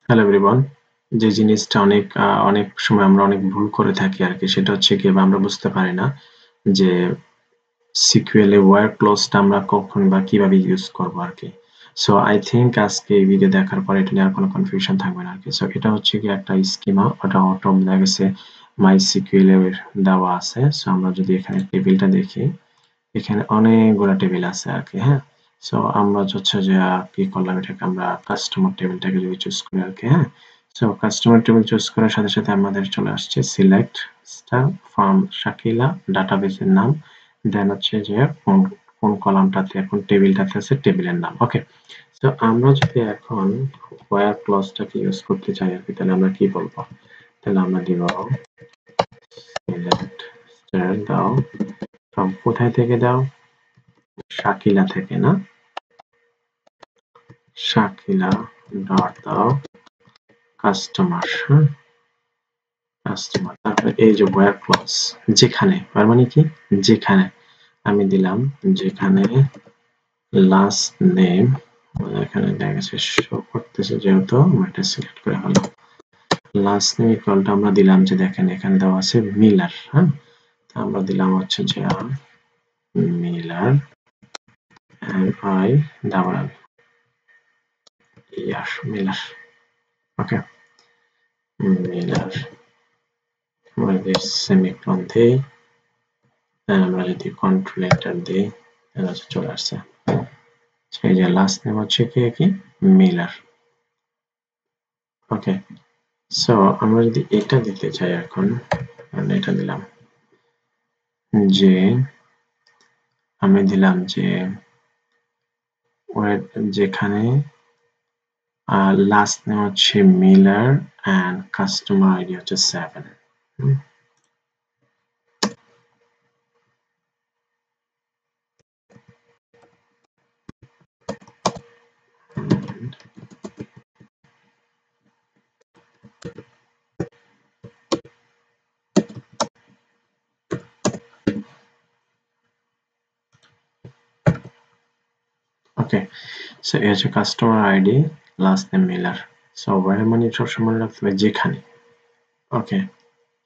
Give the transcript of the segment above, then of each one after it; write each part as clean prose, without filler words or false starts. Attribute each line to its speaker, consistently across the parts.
Speaker 1: Hello everyone. যে জিনিসটা অনেক সময় আমরা অনেক ভুল করে থাকি আরকি, সেটা হচ্ছে গিয়ে বা আমরা বুঝতে পারি না যে SQL এ ওয়্যার ক্লজটা আমরা কখন বা কিভাবে ইউজ করবো আরকি। সো আই থিংক আজকে এই ভিডিও দেখার পরে এটা নিয়ে আর কোনো কনফিউশন থাকবে না আরকি। সো এটা হচ্ছে গিয়ে একটা স্কিমা, ওটা অটো দেখা গেছে MySQL এর দেওয়া আছে। সো আমরা যদি এখানে টেবিলটা দেখি, এখানে অনেকগুলা টেবিল আছে আরকি, হ্যাঁ? সো আমরা হচ্ছে যে কি করলাম, এটাকে আমরা কাস্টমার টেবিলটাকে যদি চুজ করি আরকি, হ্যাঁ? সো কাস্টমার টেবিল চুজ করার সাথে সাথে আমাদের চলে আসছে সিলেক্ট স্টার ফ্রম শাকিলা ডাটাবেসের নাম, দেন হচ্ছে যে কোন কলামটাতে এখন টেবিলটাতে আছে টেবিলের নাম। ওকে, সো আমরা যদি এখন ওয়্যার ক্লজটাকে ইউজ করতে চাই আরকি, তাহলে আমরা কি বলবো? তাহলে আমরা দিব সিলেক্ট স্টার দাও ফ্রম, কোথায় থেকে দাও? শাকিলা থেকে, না? শাকিলা ডট দাও কাস্টমার, হ্যাঁ? কাস্টমার, তারপরে এই যে ওয়্যার ক্লজ, যেখানে, তার মানে কি যেখানে আমি দিলাম, যেখানে লাস্ট নেম, এখানে দেখা গেছে শো করতেছে, যেহেতু আমরা এটা সিলেক্ট করে ফেললাম, লাস্ট নেম ইকুয়ালটা আমরা দিলাম যে দেখেন এখানে দেওয়া আছে মিলার, হ্যাঁ? আমরা দিলাম হচ্ছে যে Miller and I double R Miller. Okay, Miller আমাদের সেমিকোলন দেই, আমরা যদি কন্ট্রোল এন্টার দিই তাহলে চলে আসছে। সেই যে লাস্ট নেম হচ্ছে কি মিলার। ওকে, সো আমরা যদি এটা দিতে চাই এখন, এটা দিলাম যে আমি দিলাম যে যেখানে লাস্ট নেম হচ্ছে মিলার এন্ড কাস্টমার আইডি হচ্ছে 7। ওকে, সো এই হচ্ছে customer ID, last name Miller. So where মানে সবসময় মনে রাখতে হবে যেখানে। ওকে,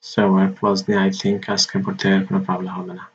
Speaker 1: সো ওয়্যার ক্লজ নিয়ে আই থিংক আজকের পর থেকে আর কোনো প্রবলেম হবে না।